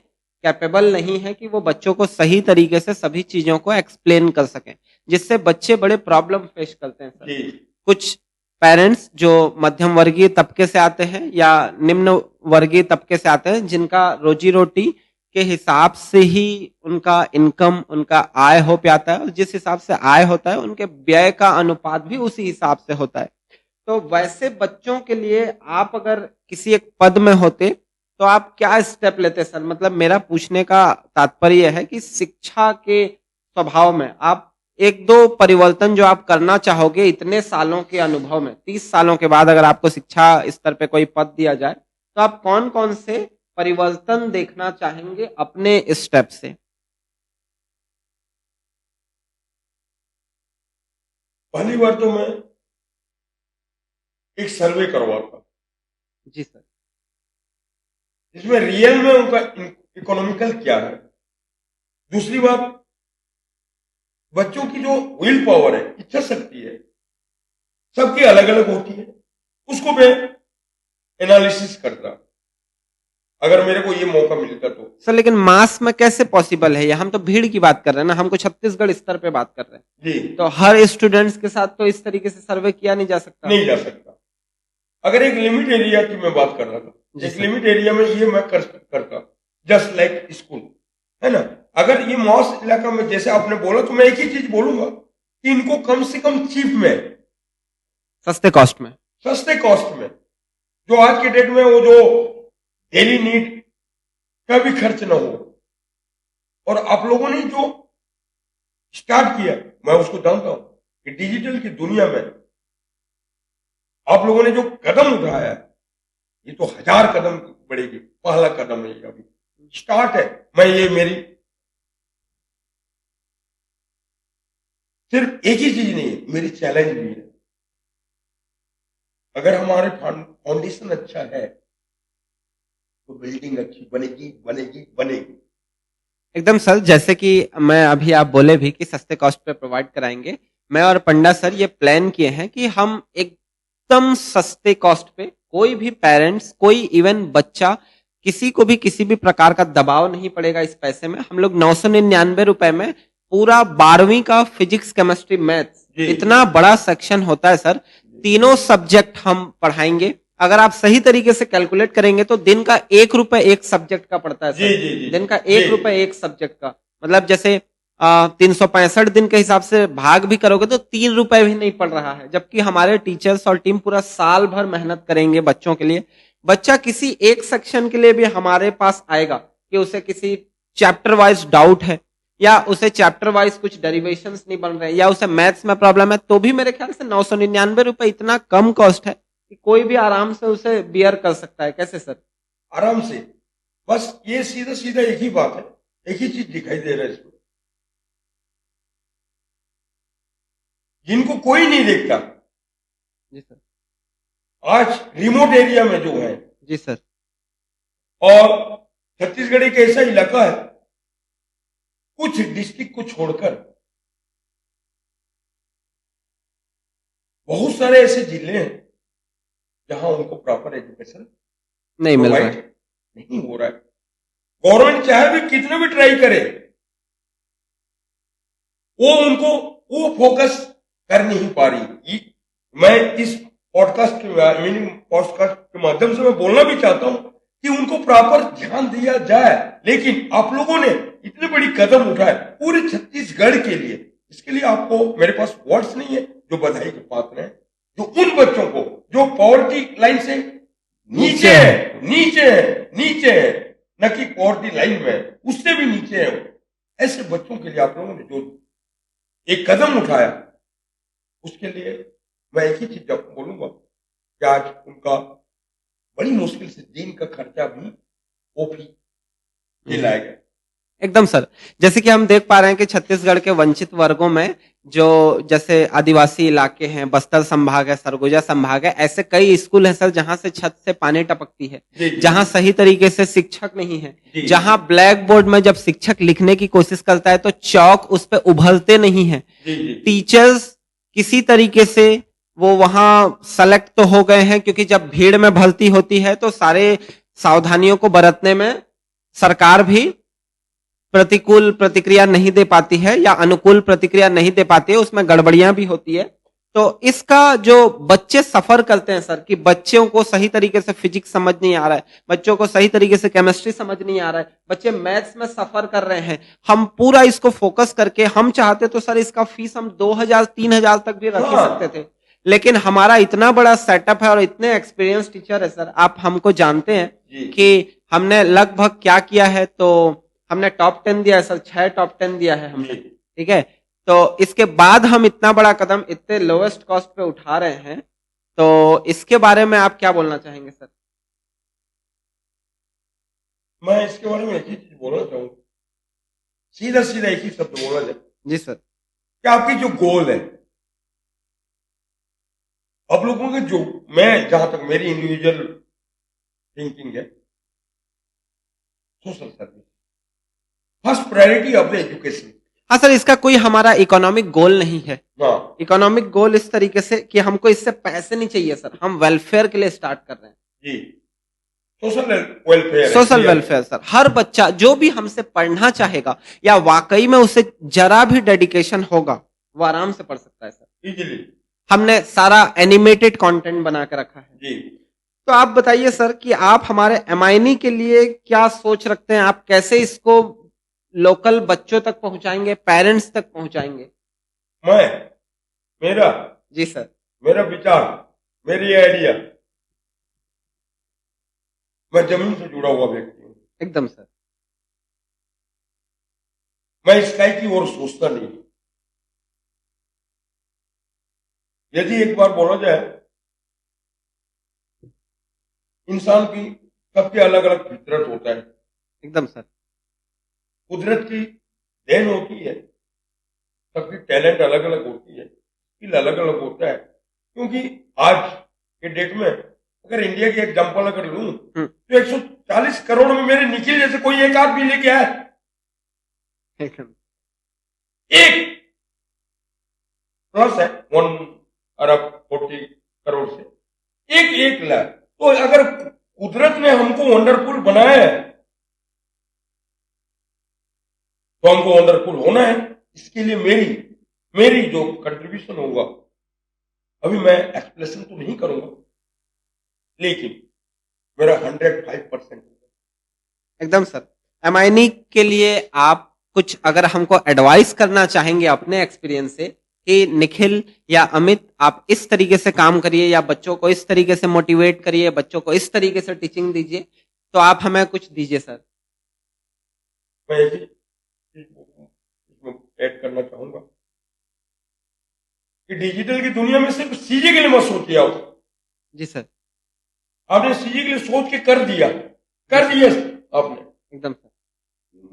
कैपेबल नहीं है कि वो बच्चों को सही तरीके से सभी चीजों को एक्सप्लेन कर सकें, जिससे बच्चे बड़े प्रॉब्लम फेस करते हैं सर। जी कुछ पेरेंट्स जो मध्यम वर्गीय तबके से आते हैं या निम्न वर्गीय तबके से आते हैं, जिनका रोजी रोटी के हिसाब से ही उनका इनकम, उनका आय हो पाता है, और जिस हिसाब से आय होता है उनके व्यय का अनुपात भी उसी हिसाब से होता है। तो वैसे बच्चों के लिए आप अगर किसी एक पद में होते तो आप क्या स्टेप लेते सर? मतलब मेरा पूछने का तात्पर्य है कि शिक्षा के स्वभाव में आप एक दो परिवर्तन जो आप करना चाहोगे इतने सालों के अनुभव में, 30 सालों के बाद अगर आपको शिक्षा स्तर पे कोई पद दिया जाए, तो आप कौन कौन से परिवर्तन देखना चाहेंगे अपने स्टेप से? पहली बार तो मैं एक सर्वे करवाता जी सर। जिसमें रियल में उनका इकोनॉमिकल क्या है। दूसरी बात, बच्चों की जो विल पावर है, इच्छा शक्ति है, सबकी अलग अलग होती है, उसको मैं एनालिसिस करता अगर मेरे को ये मौका मिलता तो। सर लेकिन मास में कैसे पॉसिबल है ये? हम तो भीड़ की बात कर रहे हैं ना, हमको छत्तीसगढ़ स्तर पे बात कर रहे हैं। जी तो हर स्टूडेंट्स के साथ तो इस तरीके से सर्वे किया नहीं जा सकता। नहीं जा सकता। अगर एक लिमिट एरिया की मैं बात कर रहा था, जी एक सर। लिमिट एरिया में ये मैं करता, जस्ट लाइक स्कूल, है ना। अगर ये मॉस इलाका में जैसे आपने बोला, तो मैं एक ही चीज बोलूंगा कि इनको कम से कम चीप में, सस्ते कॉस्ट में, सस्ते कॉस्ट में, जो आज के डेट में वो जो डेली नीड का भी खर्च ना हो। और आप लोगों ने जो स्टार्ट किया, मैं उसको जानता हूं कि डिजिटल की दुनिया में आप लोगों ने जो कदम उठाया है, ये तो 1000 कदम बढ़ेगी। पहला कदम है, ये अभी स्टार्ट है। मैं ये मेरी सिर्फ एक ही चीज नहीं है, मेरी चैलेंज भी है। अगर हमारे फाउंडेशन अच्छा है तो बिल्डिंग अच्छी बनेगी बनेगी बनेगी। एकदम सर। जैसे कि मैं अभी आप बोले भी कि सस्ते कॉस्ट पे प्रोवाइड कराएंगे, मैं और पंडा सर ये प्लान किए हैं कि हम एकदम सस्ते कॉस्ट पे, कोई भी पेरेंट्स, कोई इवन बच्चा, किसी को भी किसी भी प्रकार का दबाव नहीं पड़ेगा इस पैसे में। हम लोग 999 रुपए में पूरा 12वीं का फिजिक्स, केमिस्ट्री, मैथ्स, जी इतना बड़ा सेक्शन होता है सर, तीनों सब्जेक्ट हम पढ़ाएंगे। अगर आप सही तरीके से कैलकुलेट करेंगे तो दिन का 1 रुपए एक सब्जेक्ट का पड़ता है जी सर। जी जी दिन का जी 1 रुपए एक सब्जेक्ट का, मतलब जैसे 365 दिन के हिसाब से भाग भी करोगे तो 3 रुपए भी नहीं पड़ रहा है। जबकि हमारे टीचर्स और टीम पूरा साल भर मेहनत करेंगे बच्चों के लिए। बच्चा किसी एक सेक्शन के लिए भी हमारे पास आएगा कि उसे किसी चैप्टर वाइज डाउट है, या उसे चैप्टर वाइज कुछ डेरिवेशंस नहीं बन रहे हैं, या उसे मैथ्स में प्रॉब्लम है, तो भी मेरे ख्याल से 999 रुपए इतना कम कॉस्ट है कि कोई भी आराम से उसे बियर कर सकता है। कैसे सर? आराम से। बस ये सीधा सीधा एक ही बात है, एक ही चीज दिखाई दे रहा है इसमें, जिनको कोई नहीं देखता। जी सर। आज रिमोट एरिया में जो है, जी सर। और छत्तीसगढ़ एक ऐसा इलाका है, कुछ डिस्ट्रिक्ट को छोड़कर बहुत सारे ऐसे जिले हैं जहां उनको प्रॉपर एजुकेशन नहीं मिल रहा है। प्रोवाइड नहीं हो रहा है। गवर्नमेंट चाहे भी कितना भी ट्राई करे, वो फोकस कर नहीं पा रही। मैं इस पॉडकास्ट के माध्यम से मैं बोलना भी चाहता हूं कि उनको प्रॉपर ध्यान दिया जाए। लेकिन आप लोगों ने इतनी बड़ी कदम उठाए पूरे छत्तीसगढ़ के लिए, इसके लिए आपको, मेरे पास वर्ड्स नहीं है, जो बधाई के पात्र हैं, जो उन बच्चों को जो पॉवर्टी लाइन से नीचे है, नीचे है, न कि पॉवर्टी लाइन में, उससे भी नीचे है, ऐसे बच्चों के लिए आप लोगों ने जो एक कदम उठाया, उसके लिए मैं एक ही चीज आपको बोलूंगा कि आज उनका बड़ी मुश्किल से दिन का खर्चा भी वो भी ये लाया गया। एकदम सर। जैसे कि हम देख पा रहे हैं कि छत्तीसगढ़ के वंचित वर्गों में जो जैसे आदिवासी इलाके हैं, बस्तर संभाग है, सरगुजा संभाग है, ऐसे कई स्कूल हैं सर जहां से छत से पानी टपकती है, जी, जी, जहां सही तरीके से शिक्षक नहीं है, जी, जहां ब्लैक बोर्ड में जब शिक्षक लिखने की कोशिश करता है तो चौक उस पर उभरते नहीं है। जी, जी, टीचर्स किसी तरीके से वो वहां सेलेक्ट तो हो गए हैं, क्योंकि जब भीड़ में भर्ती होती है तो सारे सावधानियों को बरतने में सरकार भी प्रतिकूल प्रतिक्रिया नहीं दे पाती है या अनुकूल प्रतिक्रिया नहीं दे पाती है, उसमें गड़बड़ियां भी होती है। तो इसका जो बच्चे सफर करते हैं सर, कि बच्चों को सही तरीके से फिजिक्स समझ नहीं आ रहा है, बच्चों को सही तरीके से केमिस्ट्री समझ नहीं आ रहा है, बच्चे मैथ्स में सफर कर रहे हैं, हम पूरा इसको फोकस करके हम चाहते तो सर इसका फीस हम 2000-3000 तक भी रख ही हाँ। सकते थे, लेकिन हमारा इतना बड़ा सेटअप है और इतने एक्सपीरियंस टीचर है सर, आप हमको जानते हैं जी। कि हमने लगभग क्या किया है। तो हमने टॉप 10 दिया है सर, 6 टॉप 10 दिया है हमने, जी। ठीक है। तो इसके बाद हम इतना बड़ा कदम इतने लोएस्ट कॉस्ट पे उठा रहे हैं, तो इसके बारे में आप क्या बोलना चाहेंगे सर? मैं इसके बारे में एक ही चीज बोलना चाहूंगा, सीधा सीधा एक ही शब्द बोला जाए जी सर। कि आपकी जो गोल है, आप लोगों के जो, मैं जहां तक मेरी इंडिविजुअल थिंकिंग है, social service first priority of the education. हाँ सर, इसका कोई हमारा इकोनॉमिक गोल नहीं है। हाँ, इकोनॉमिक गोल इस तरीके से कि हमको इससे पैसे नहीं चाहिए सर, हम वेलफेयर के लिए स्टार्ट कर रहे हैं जी, social welfare, social welfare sir. हर बच्चा जो भी हमसे पढ़ना चाहेगा या वाकई में उसे जरा भी डेडिकेशन होगा, वो आराम से पढ़ सकता है सर। इजीली। हमने सारा एनिमेटेड कंटेंट बना के रखा है जी। तो आप बताइए सर कि आप हमारे एमआईनी के लिए क्या सोच रखते हैं, आप कैसे इसको लोकल बच्चों तक पहुंचाएंगे, पेरेंट्स तक पहुंचाएंगे? मैं, मेरा जी सर। मेरा विचार, मेरी आइडिया, मैं जमीन से जुड़ा हुआ व्यक्ति हूं। एकदम सर। मैं स्काई की ओर सोचता नहीं। यदि एक बार बोला जाए, इंसान की सबके अलग अलग फितरत होता है, एकदम सर। कुदरत की देन होती है, सबकी टैलेंट अलग अलग होती है, स्किल अलग अलग होता है। क्योंकि आज के डेट में अगर इंडिया की एग्जांपल अगर लूं तो 140 करोड़ में मेरे निखिल जैसे कोई एक आदमी लेके आया, एक प्लस है 1 अरब 40 करोड़ से एक लाख। तो अगर कुदरत ने हमको वंडरफुल बनाया है तो हमको वंडरफुल होना है। इसके लिए मेरी जो कंट्रीब्यूशन होगा, अभी मैं एक्सप्लेनेशन तो नहीं करूंगा, लेकिन मेरा 105%। एकदम सर। एमआईनी के लिए आप कुछ अगर हमको एडवाइस करना चाहेंगे अपने एक्सपीरियंस से कि निखिल या अमित आप इस तरीके से काम करिए या बच्चों को इस तरीके से मोटिवेट करिए, बच्चों को इस तरीके से टीचिंग दीजिए, तो आप हमें कुछ दीजिए सर। मैं एक ही चीज इसमें ऐड करना चाहूंगा कि डिजिटल की दुनिया में सिर्फ सीजी के लिए मत सोचिए आप। जी सर। आपने सीजी के लिए सोच के कर दिया आपने, एकदम सर।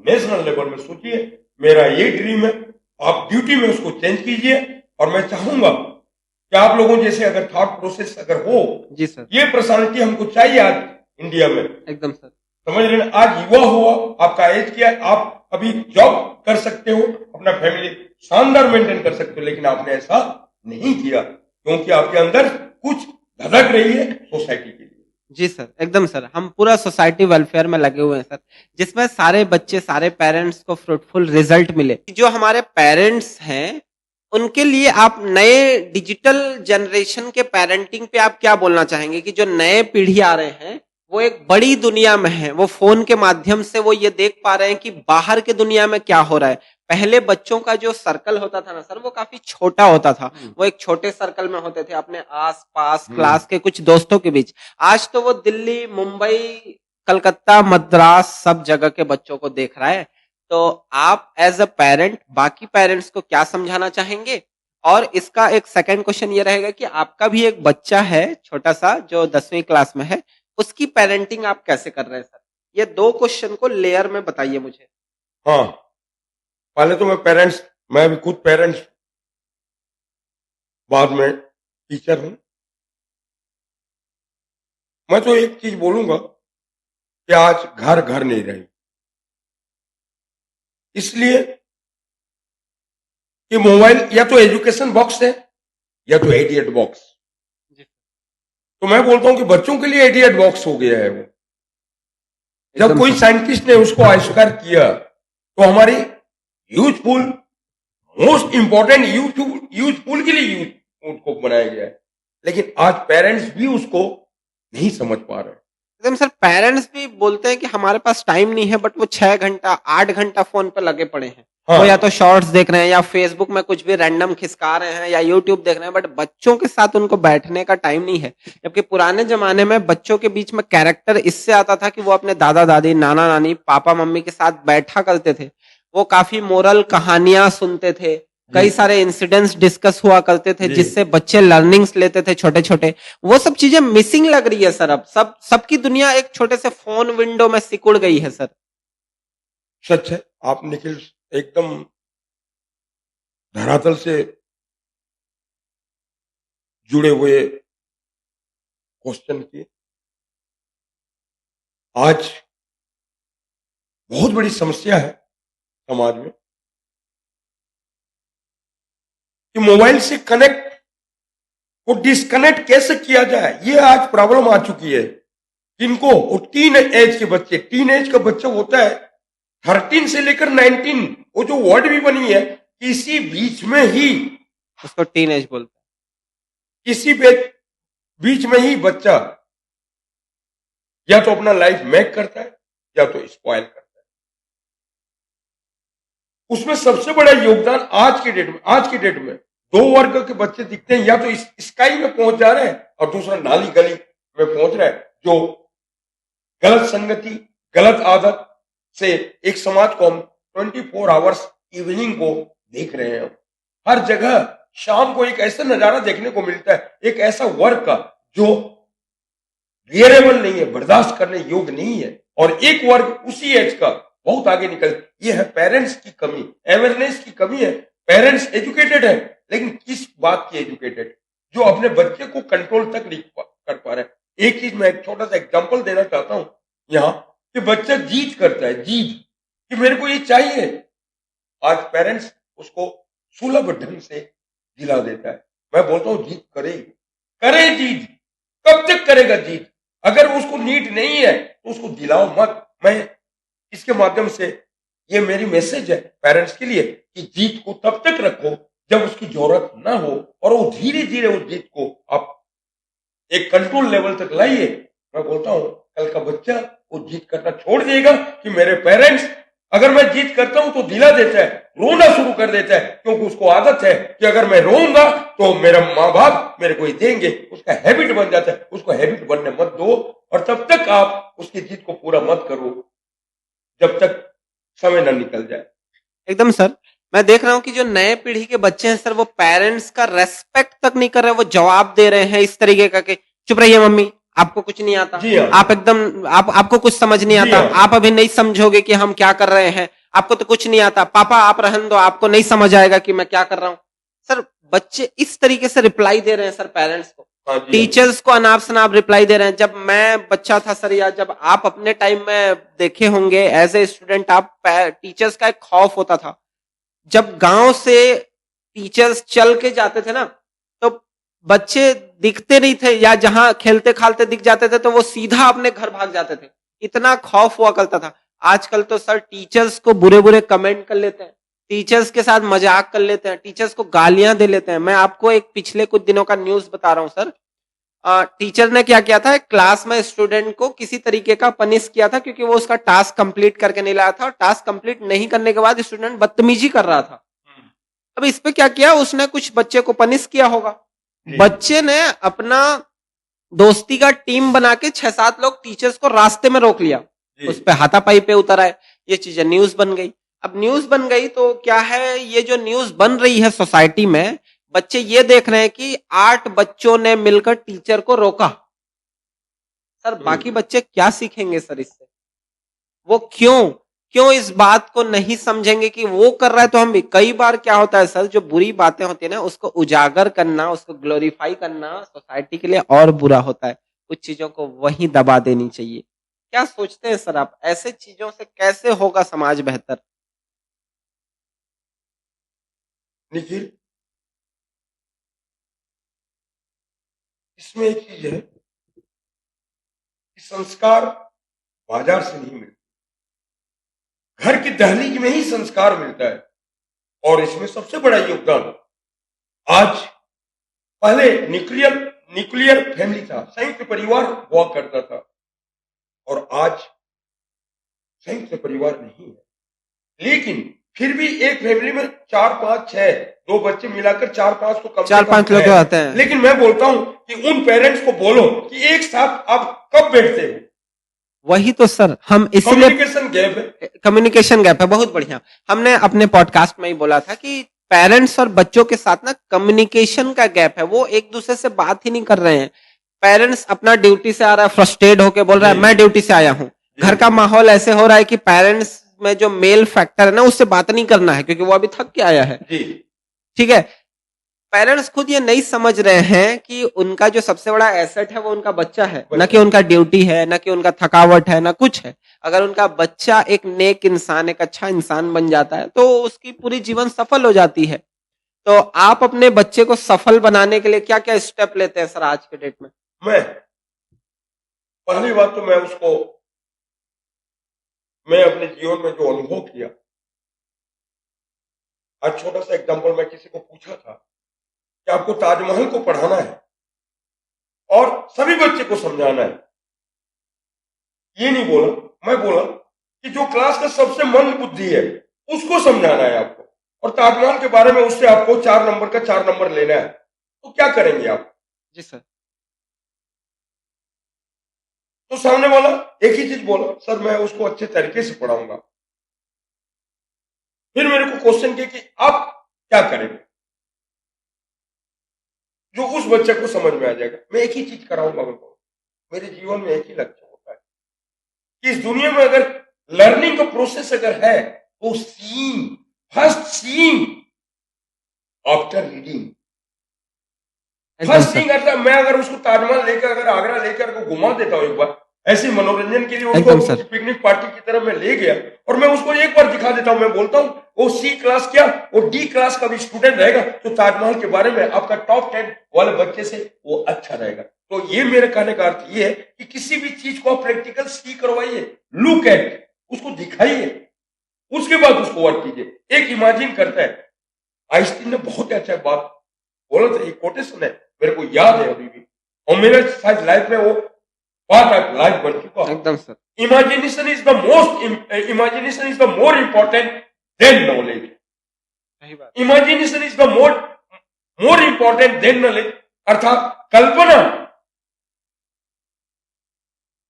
नेशनल लेवल में सोचिए। मेरा ये ड्रीम है, आप ड्यूटी में उसको चेंज कीजिए। और मैं चाहूंगा कि आप लोगों जैसे अगर थॉट प्रोसेस अगर हो, जी सर, ये पर्सनालिटी हमको चाहिए आज इंडिया में। एकदम सर। समझ रहे हैं, आज युवा हुआ, आपका एज क्या है, आप अभी जॉब कर सकते हो, अपना फैमिली शानदार मेंटेन कर सकते हो, लेकिन आपने ऐसा नहीं किया क्योंकि आपके अंदर कुछ धधक रही है सोसाइटी के लिए। जी सर, एकदम सर। हम पूरा सोसाइटी वेलफेयर में लगे हुए हैं सर, जिसमें सारे बच्चे, सारे पेरेंट्स को फ्रूटफुल रिजल्ट मिले। जो हमारे पेरेंट्स हैं उनके लिए आप नए डिजिटल जनरेशन के पेरेंटिंग पे आप क्या बोलना चाहेंगे कि जो नए पीढ़ी आ रहे हैं वो एक बड़ी दुनिया में है, वो फोन के माध्यम से वो ये देख पा रहे हैं कि बाहर के दुनिया में क्या हो रहा है। पहले बच्चों का जो सर्कल होता था ना सर, वो काफी छोटा होता था, वो एक छोटे सर्कल में होते थे अपने आस पास क्लास के कुछ दोस्तों के बीच। आज तो वो दिल्ली, मुंबई, कलकत्ता, मद्रास सब जगह के बच्चों को देख रहा है। तो आप एज अ पेरेंट बाकी पेरेंट्स को क्या समझाना चाहेंगे? और इसका एक सेकंड क्वेश्चन ये रहेगा कि आपका भी एक बच्चा है छोटा सा जो 10वीं क्लास में है, उसकी पेरेंटिंग आप कैसे कर रहे हैं सर? ये 2 क्वेश्चन को लेयर में बताइए मुझे। हाँ, पहले तो मैं भी खुद पेरेंट्स, बाद में टीचर हूं। मैं तो एक चीज बोलूंगा कि आज घर घर नहीं रही, इसलिए कि मोबाइल या तो एजुकेशन बॉक्स है या तो एडियट बॉक्स। जी। तो मैं बोलता हूं कि बच्चों के लिए एडियट बॉक्स हो गया है वो। जब एकदम कोई सर। साइंटिस्ट ने उसको आविष्कार किया तो हमारी यूजफुल, मोस्ट इंपॉर्टेंट यूजफुल के लिए यूज उसको बनाया गया है, लेकिन आज पेरेंट्स भी उसको नहीं समझ पा रहे। एकदम सर, पेरेंट्स भी बोलते हैं कि हमारे पास टाइम नहीं है, बट वो 6 घंटा 8 घंटा फोन पे लगे पड़े हैं। वो या हाँ, तो शॉर्ट्स देख रहे हैं या फेसबुक में कुछ भी रैंडम खिसका रहे हैं या यूट्यूब देख रहे हैं, बट बच्चों के साथ उनको बैठने का टाइम नहीं है। जबकि पुराने जमाने में बच्चों के बीच में कैरेक्टर इससे आता था कि वो अपने दादा दादी, नाना नानी, पापा मम्मी के साथ बैठा करते थे। वो काफी मोरल कहानियां सुनते थे, कई जी सारे इंसिडेंट्स डिस्कस हुआ करते थे जी, जिससे बच्चे लर्निंग्स लेते थे छोटे छोटे। वो सब चीजें मिसिंग लग रही है सर। अब सबकी दुनिया एक छोटे से फोन विंडो में सिकुड़ गई है सर। सच है। आप निखिल एकदम धरातल से जुड़े हुए क्वेश्चन किए। आज बहुत बड़ी समस्या है समाज में कि मोबाइल से कनेक्ट को डिस्कनेक्ट कैसे किया जाए, ये आज प्रॉब्लम आ चुकी है। किनको? वो टीन एज का बच्चा होता है 13 से लेकर 19, वो जो वर्ड भी बनी है, किसी बीच में ही, उसको टीनेज बोलते किसी बीच में ही बच्चा या तो अपना लाइफ मेक करता है या तो स्पॉइल करता है। उसमें सबसे बड़ा योगदान आज के डेट में 2 वर्ग के बच्चे दिखते हैं, या तो स्काई में पहुंच जा रहे हैं और दूसरा नाली गली में पहुंच रहा है, जो गलत संगति, गलत आदत से एक समाज को हम 24 आवर्स इवनिंग को देख रहे हैं। हर जगह शाम को एक ऐसा नजारा देखने को मिलता है, एक ऐसा वर्क का जो बियरेबल नहीं है, बर्दाश्त करने योग्य नहीं है, और एक वर्ग उसी एज का बहुत आगे निकल। ये है पेरेंट्स की कमी, अवेयरनेस की कमी है। पेरेंट्स एजुकेटेड है, लेकिन किस बात की एजुकेटेड? जो अपने बच्चे को कंट्रोल तक नहीं कर पा रहे। एक चीज मैं एक छोटा सा एग्जांपल देना चाहता हूं यहाँ, कि बच्चा जिद करता है, जिद कि मेरे को ये चाहिए। आज पेरेंट्स उसको सुलभ ढंग से दिला देता है। मैं बोलता हूँ जिद करे जिद, कब तक करेगा जिद? अगर उसको नीड नहीं है तो उसको दिलाओ मत। मैं इसके माध्यम से, ये मेरी मैसेज है पेरेंट्स के लिए, कि जीत को तब तक रखो जब उसकी जरूरत ना हो, और वो धीरे धीरे उस जीत को आप एक कंट्रोल लेवल तक लाइए। मैं बोलता हूं कल का बच्चा वो जीत करना छोड़ देगा कि मेरे पेरेंट्स, अगर मैं जीत करता हूं तो दिला देता है, रोना शुरू कर देता है, क्योंकि उसको आदत है कि अगर मैं रोऊंगा तो मेरा माँ बाप मेरे को ही देंगे। उसका हैबिट बन जाता है। उसको हैबिट बनने मत दो, और तब तक आप उसकी जीत को पूरा मत करो जब तक समय ना निकल जाए। एकदम सर। मैं देख रहा हूँ कि जो नए पीढ़ी के बच्चे हैं सर, वो पेरेंट्स का रेस्पेक्ट तक नहीं कर रहे। वो जवाब दे रहे हैं इस तरीके का कि चुप रहिए मम्मी, आपको कुछ नहीं आता। जी हाँ, आपको कुछ समझ नहीं जी आता। हाँ, आप अभी नहीं समझोगे कि हम क्या कर रहे हैं। आपको तो कुछ नहीं आता। पापा आप रहने दो, आपको नहीं समझ आएगा कि मैं क्या कर रहा हूँ। सर, बच्चे इस तरीके से रिप्लाई दे रहे हैं सर पेरेंट्स को। हाँ जी, हाँ जी। टीचर्स को अनाप शनाप रिप्लाई दे रहे हैं। जब मैं बच्चा था सर, या जब आप अपने टाइम में देखे होंगे एज ए स्टूडेंट, आप टीचर्स का एक खौफ होता था। जब गांव से टीचर्स चल के जाते थे ना, तो बच्चे दिखते नहीं थे, या जहां खेलते खालते दिख जाते थे तो वो सीधा अपने घर भाग जाते थे। इतना खौफ हुआ करता था। आजकल तो सर टीचर्स को बुरे बुरे कमेंट कर लेते हैं, टीचर्स के साथ मजाक कर लेते हैं, टीचर्स को गालियां दे लेते हैं। मैं आपको एक पिछले कुछ दिनों का न्यूज बता रहा हूं सर। टीचर ने क्या किया था, एक क्लास में स्टूडेंट को किसी तरीके का पनिश किया था, क्योंकि वो उसका टास्क कंप्लीट करके नहीं लाया था, और टास्क कंप्लीट नहीं करने के बाद स्टूडेंट बदतमीजी कर रहा था। अब इस पे क्या किया, उसने कुछ बच्चे को पनिश किया होगा। बच्चे ने अपना दोस्ती का टीम बना के 6-7 लोग टीचर्स को रास्ते में रोक लिया, उस पे हाथापाई पे उतर आए। ये चीजें न्यूज बन गई। अब न्यूज बन गई तो क्या है, ये जो न्यूज बन रही है सोसाइटी में, बच्चे ये देख रहे हैं कि 8 बच्चों ने मिलकर टीचर को रोका। सर बाकी बच्चे क्या सीखेंगे सर इससे? वो क्यों क्यों इस बात को नहीं समझेंगे कि वो कर रहा है तो हम भी। कई बार क्या होता है सर, जो बुरी बातें होती है ना उसको उजागर करना, उसको ग्लोरीफाई करना सोसाइटी के लिए और बुरा होता है। कुछ चीजों को वहीं दबा देनी चाहिए। क्या सोचते हैं सर आप, ऐसे चीजों से कैसे होगा समाज बेहतर? निखिल, इसमें एक चीज है कि संस्कार बाजार से नहीं मिलता, घर की दहलीज में ही संस्कार मिलता है। और इसमें सबसे बड़ा योगदान आज, पहले न्यूक्लियर न्यूक्लियर फैमिली था, संयुक्त परिवार हुआ करता था, और आज संयुक्त परिवार नहीं है। लेकिन फिर भी एक फैमिली में 4, 5, 6, 2 बच्चे मिलाकर 4, 5 तो कम से 4-5 कम लोग है। आते हैं। लेकिन मैं बोलता हूं कि उन पेरेंट्स को बोलो कि एक साथ आप कब बैठते हो। वही तो सर, हम इसीलिए कम्युनिकेशन गैप है। कम्युनिकेशन गैप है। बहुत बढ़िया। हमने अपने पॉडकास्ट में ही बोला था कि पेरेंट्स और बच्चों के साथ ना कम्युनिकेशन का गैप है, वो एक दूसरे से बात ही नहीं कर रहे हैं। पेरेंट्स अपना ड्यूटी से आ रहा है, फ्रस्ट्रेट होके बोल रहा है जी। मैं ड्यूटी से आया हूँ। घर का माहौल ऐसे हो रहा है कि पेरेंट्स में जो मेल फैक्टर है ना उससे बात नहीं करना है, क्योंकि वो अभी थक के आया है। जी। ठीक है। पेरेंट्स खुद ये नहीं समझ रहे हैं कि उनका जो सबसे बड़ा एसेट है वो उनका बच्चा है, न कि उनका ड्यूटी है, न कि उनका थकावट है, न कुछ है। अगर उनका बच्चा एक नेक इंसान, एक अच्छा इंसान बन जाता है तो उसकी पूरी जीवन सफल हो जाती है। तो आप अपने बच्चे को सफल बनाने के लिए क्या क्या स्टेप लेते हैं सर आज के डेट में? मैं पहली बात तो मैं अपने जीवन में जो अनुभव किया, आज छोटा सा एग्जांपल, मैं किसी को पूछा था कि आपको ताजमहल को पढ़ाना है और सभी बच्चे को समझाना है। ये नहीं बोला, मैं बोला कि जो क्लास का सबसे मंद बुद्धि है उसको समझाना है आपको, और ताजमहल के बारे में उससे आपको 4 नंबर का 4 नंबर लेना है। तो क्या करेंगे आप? जी सर। तो सामने वाला एक ही चीज बोला, सर मैं उसको अच्छे तरीके से पढ़ाऊंगा। फिर मेरे को क्वेश्चन किया कि आप क्या करेंगे जो उस बच्चे को समझ में आ जाएगा। मैं एक ही चीज कराऊंगा उनको। मेरे जीवन में एक ही लक्ष्य होता है कि इस दुनिया में अगर लर्निंग का प्रोसेस अगर है तो seeing, first seeing after reading. एकदम फर्स्ट सर। थिंग मतलब मैं अगर उसको ताजमहल लेकर, अगर आगरा लेकर को घुमा देता हूँ एक बार, ऐसे मनोरंजन के लिए एकदम उसको सर। पिकनिक पार्टी की तरह मैं ले गया और मैं उसको एक बार दिखा देता हूँ, मैं बोलता हूँ वो सी क्लास क्या, वो डी क्लास का भी स्टूडेंट रहेगा तो ताजमहल के बारे में आपका टॉप 10 वाले बच्चे से वो अच्छा रहेगा। तो ये मेरे कहने का अर्थ ये है कि किसी भी चीज को आप प्रैक्टिकल सी करवाइए, लुक एट, उसको दिखाइए, उसके बाद उसको वर्क कीजिए। एक इमेजिन करता है, आइंस्टीन ने बहुत अच्छा बात बोला था, एक कोटेशन है मेरे को याद है अभी भी, और मेरे शायद लाइफ में वो पार्ट ऑफ लाइफ बन चुका है। एकदम sir. Imagination is the more important than knowledge. सही बात। Imagination is the more important than knowledge, अर्थात कल्पना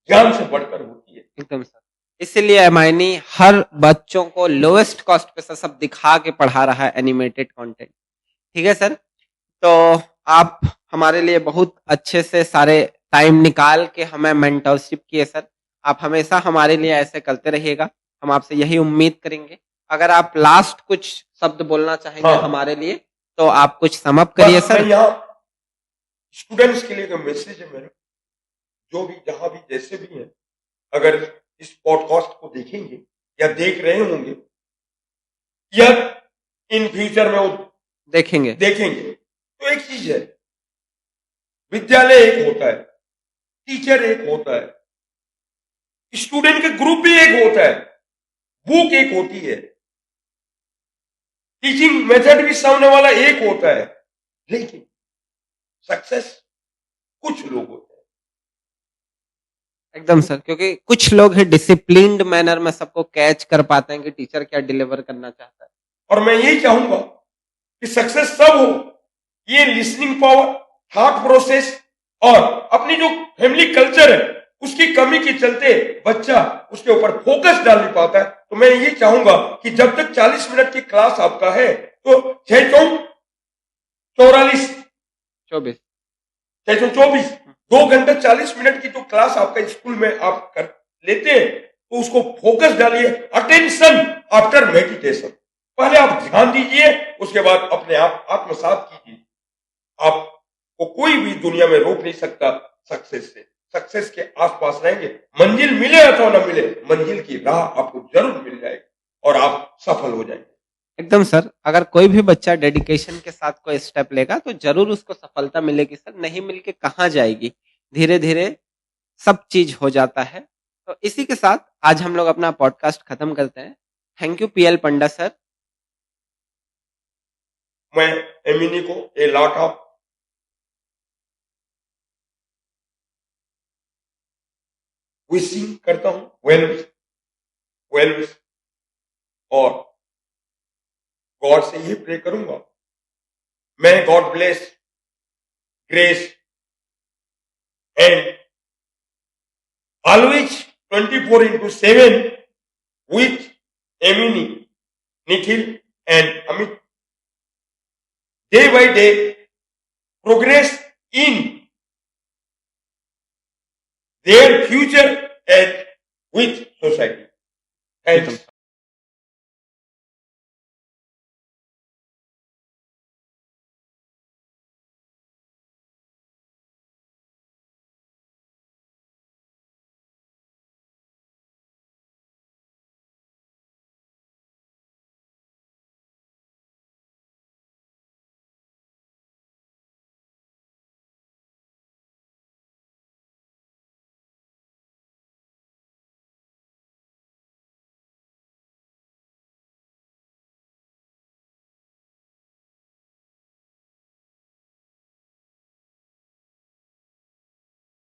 ज्ञान से बढ़कर होती है। एकदम सर। इसीलिए एमआईनी हर बच्चों को लोएस्ट कॉस्ट पे सब दिखा के पढ़ा रहा है एनिमेटेड कंटेंट। ठीक है सर। तो आप हमारे लिए बहुत अच्छे से सारे टाइम निकाल के हमें मेंटरशिप किए सर। आप हमेशा हमारे लिए ऐसे करते रहिएगा, हम आपसे यही उम्मीद करेंगे। अगर आप लास्ट कुछ शब्द बोलना चाहेंगे हाँ। हमारे लिए तो आप कुछ सम अप करिए बस सर। मैं यहाँ स्टूडेंट्स के लिए एक मैसेज है मेरा, जो भी जहां भी जैसे भी हैं, अगर इस पॉडकास्ट को देखेंगे या देख रहे होंगे या इन फ्यूचर में वो देखेंगे तो एक चीज है, विद्यालय एक होता है, टीचर एक होता है, स्टूडेंट के ग्रुप भी एक होता है, बुक एक होती है, टीचिंग मेथड भी सामने वाला एक होता है, लेकिन सक्सेस कुछ लोग होते हैं। एकदम सर, क्योंकि कुछ लोग ही डिसिप्लिन्ड मैनर में सबको कैच कर पाते हैं कि टीचर क्या डिलीवर करना चाहता है। और मैं यही चाहूंगा कि सक्सेस सब हो, ये लिसनिंग पावर, थॉट प्रोसेस और अपनी जो फैमिली कल्चर है उसकी कमी के चलते बच्चा उसके ऊपर फोकस डाल नहीं पाता है। तो मैं ये चाहूंगा कि जब तक 40 मिनट की क्लास आपका है तो 6-4-44 24 624 2 घंटे 40 मिनट की जो क्लास आपका स्कूल में आप कर लेते हैं तो उसको फोकस डालिए, अटेंशन आफ्टर मेडिटेशन। पहले आप ध्यान दीजिए, उसके बाद अपने आप आत्मसात कीजिए। आपको कोई भी दुनिया में रोक नहीं सकता सक्सेस से। सक्सेस के आसपास रहेंगे, मंजिल मिले अथवा न मिले, मंजिल की राह आपको जरूर मिल जाएगी और आप सफल हो जाएंगे। एकदम सर, अगर कोई भी बच्चा डेडिकेशन के साथ कोई स्टेप लेगा तो जरूर उसको सफलता मिलेगी सर। नहीं मिलके कहाँ जाएगी, धीरे धीरे सब चीज हो जाता है। तो इसी के साथ आज हम लोग अपना पॉडकास्ट खत्म करते हैं। Thank you PL Panda sir. मैं एमिनी को ए लॉट ऑफ विशिंग करता हूं, वेल विश, और गॉड से ये प्रे करूंगा, मैं God bless, grace and always 24/7 with Emini, Nikhil and Amit. Day by day, progress in their future and with society. Thanks.